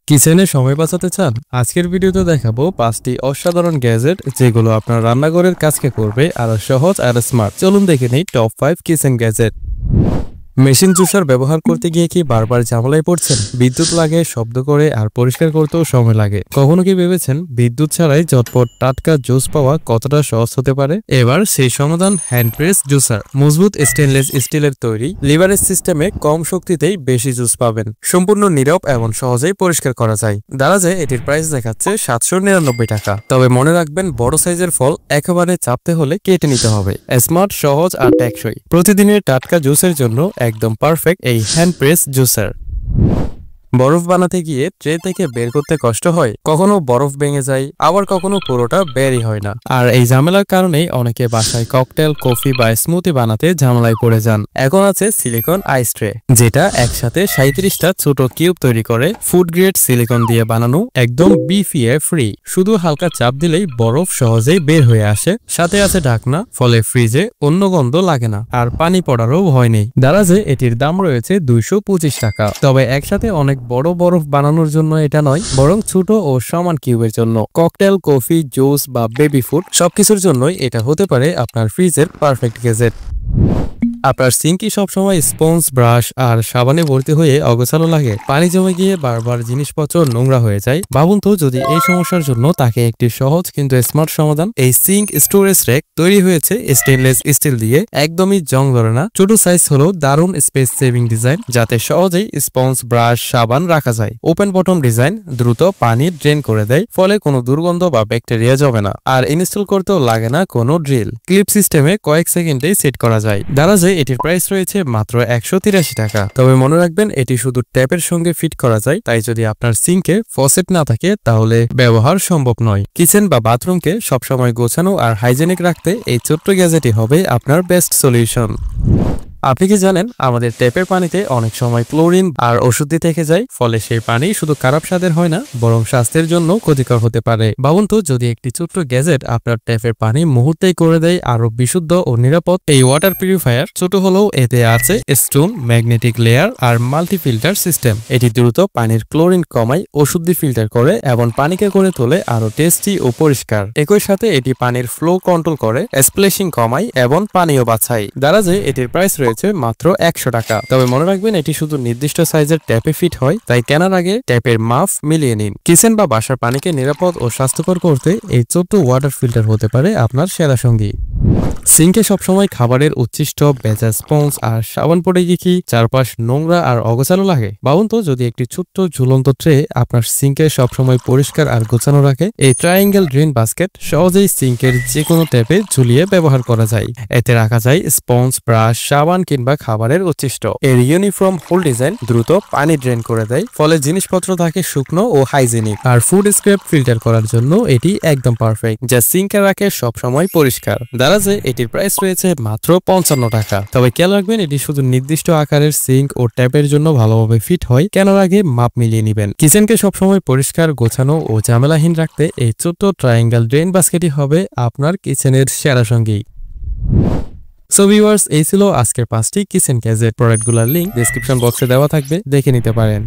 কিচেনে সময় বাঁচাতে চান? আজকের ভিডিওতে দেখাবো 5টি অসাধারণ গ্যাজেট যেগুলো আপনার রান্নাঘরের কাজকে করবে আরো সহজ আর স্মার্ট। চলুন দেখে নেই top 5 kitchen gadget. Machine juicer ব্যবহার করতে গিয়ে কি বারবার ঝামেলায় পড়ছেন? বিদ্যুৎ লাগে, শব্দ করে আর পরিষ্কার করতেও সময় লাগে। কখনো কি ভেবেছেন বিদ্যুৎ ছাড়াই ঝটপট টাটকা জুস পাওয়া কতটা সহজ হতে পারে? এবার সেই সমাধান হ্যান্ড প্রেস জুসার। মজবুত স্টেনলেস স্টিলের তৈরি, লিভারেজ সিস্টেমে কম শক্তিতেই বেশি জুস পাবেন। সম্পূর্ণ নীরব এবং সহজেই পরিষ্কার করা যায়। দারাজে এটির প্রাইস দেখাচ্ছে 799 টাকা। তবে মনে রাখবেন, বড় সাইজের ফল একেবারে চাপতে হলে কেটে নিতে হবে। স্মার্ট, সহজ আর টেকসই। প্রতিদিনের টাটকা জুসের জন্য একদম পারফেক্ট এই হ্যান্ড প্রেস জুসার। বরফ বানাতে গিয়ে ট্রে থেকে বের করতে কষ্ট হয়, কখনো বরফ ভেঙে যায়, আবার কখনো পুরোটা বেরই হয় না। আর এই ঝামেলার কারণেই অনেকে বাসায় ককটেল, কফি বা স্মুথি বানাতে ঝামেলায় পড়ে যান। এখন আছে সিলিকন আইস ট্রে, যেটা একসাথে 37টা ছোট কিউব তৈরি করে। ফুড গ্রেড সিলিকন দিয়ে বানানো, একদম বিপিএ ফ্রি। শুধু হালকা চাপ দিলেই বরফ সহজেই বের হয়ে আসে। সাথে আছে ঢাকনা, ফলে ফ্রিজে অন্য গন্ধ লাগে না আর পানি পড়ারও ভয় নেই। দারাজে এটির দাম রয়েছে 225 টাকা। তবে একসাথে অনেক বড় বরফ বানানোর জন্য এটা নয়, বরং ছোট ও সমান কিউবের জন্য। ককটেল, কফি, জুস বা বেবি ফুড সবকিছুর জন্যই এটা হতে পারে আপনার ফ্রিজের পারফেক্ট গ্যাজেট। আপনার সিঙ্কি সবসময় স্পঞ্জ, ব্রাশ আর সাবানে ভর্তি হয়ে অগোছালো লাগে, পানি জমে গিয়ে বারবার জিনিসপত্র নোংরা হয়ে যায়। ভাবুন তো, যদি এই সমস্যার জন্য তাকে একটি সহজ কিন্তু স্মার্ট সমাধান। এই সিঙ্ক স্টোরেজ র্যাক তৈরি হয়েছে স্টেনলেস স্টিল দিয়ে, একদমই জং ধরে না। ছোট সাইজ হলো দারুণ স্পেস সেভিং ডিজাইন, যাতে সহজেই স্পঞ্জ, ব্রাশ, সাবান রাখা যায়। ওপেন বটম ডিজাইন দ্রুত পানি ড্রেন করে দেয়, ফলে কোনো দুর্গন্ধ বা ব্যাকটেরিয়া জমে না। আর ইনস্টল করতেও লাগে না কোনো ড্রিল। ক্লিপ সিস্টেমে কয়েক সেকেন্ডেই সেট করা যায়। দারাজে এটির প্রাইস রয়েছে মাত্র 183 টাকা। তবে মনে রাখবেন, এটি শুধু ট্যাপের সঙ্গে ফিট করা যায়, তাই যদি আপনার সিঙ্কে ফসেট না থাকে তাহলে ব্যবহার সম্ভব নয়। কিচেন বা বাথরুমকে সবসময় গোছানো আর হাইজেনিক রাখতে এই ছোট্ট গ্যাজেটই হবে আপনার বেস্ট সলিউশন। আপনি কি জানেন, আমাদের ট্যাপের পানিতে অনেক সময় ক্লোরিন আর ওষুধি থেকে যায়, ফলে সেই পানি শুধু খারাপ স্বাদের হয় না, বরং স্বাস্থ্যের জন্য ক্ষতিকর হতে পারে। ভাবুন তো, যদি একটি ছোট্ট গ্যাজেট আপনার ট্যাপের পানি মুহূর্তেই করে দেয় আরো বিশুদ্ধ ও নিরাপদ। এই ওয়াটার পিউরিফায়ার ছোট হলেও এতে আছে স্টোন, ম্যাগনেটিক লেয়ার আর মাল্টি ফিল্টার সিস্টেম। এটি দ্রুত পানির ক্লোরিন কমায়, ওষুধি ফিল্টার করে এবং পানিকে করে তোলে আরো টেস্টি ও পরিষ্কার। একই সাথে এটি পানির ফ্লো কন্ট্রোল করে, স্প্ল্যাশিং কমায় এবং পানীয় বাছাই। দারাজে এটির প্রাইস রয়েছে মাত্র 100 টাকা। তবে মনে রাখবেন, এটি শুধু নির্দিষ্ট সাইজের ট্যাপে ফিট হয়, তাই কেনার আগে ট্যাপের মাপ মিলিয়ে নিন। কিচেন বা বাসার পানিকে নিরাপদ ও স্বাস্থ্যকর করতে এই ছোট্ট ওয়াটার ফিল্টার হতে পারে আপনার সেরা সঙ্গী। সিঙ্কে সবসময় খাবারের উচ্ছিষ্ট, ভেজা স্পঞ্জ আর সাবান পড়ে গিয়ে কি চারপাশ নোংরা আর অগোছালো লাগে? ভাবুন তো, যদি একটি ছোট্ট ঝুলন্ত ট্রে আপনার সিঙ্কে সবসময় পরিষ্কার আর গোছানো রাখে। এই ট্রায়াঙ্গেল ড্রেন বাস্কেট সহজেই সিঙ্কের যে কোনো ট্যাপে ঝুলিয়ে ব্যবহার করা যায়। এতে রাখা যায় স্পঞ্জ, ব্রাশ, সাবান কিংবা খাবারের উচ্ছিষ্ট। এর ইউনিফর্ম হোল ডিজাইন দ্রুত পানি ড্রেন করে দেয়, ফলে জিনিসপত্র থাকে শুকনো ও হাইজেনিক। আর ফুড স্ক্র্যাপ ফিল্টার করার জন্য এটি একদম পারফেক্ট, যা সিঙ্কে রাখে সবসময় পরিষ্কার। দারাজে এটির প্রাইস রয়েছে মাত্র 55 টাকা। তবে খেয়াল রাখবেন, এটি শুধু নির্দিষ্ট আকারের সিঙ্ক ও ট্যাপের জন্য ভালোভাবে ফিট হয়। কেনার আগে মাপ মিলিয়ে নেবেন। কিচেনকে সবসময় পরিষ্কার, গোছানো ও ঝামেলাহীন রাখতে এই ছোট্ট ট্রায়াঙ্গেল ড্রেন বাস্কেটই হবে আপনার কিচেনের সেরা সঙ্গী। সো ভিউয়ার্স, এই ছিল আজকের 5টি কিচেন গ্যাজেট। প্রোডাক্টগুলোর লিংক ডেসক্রিপশন বক্সে দেওয়া থাকবে, দেখে নিতে পারেন।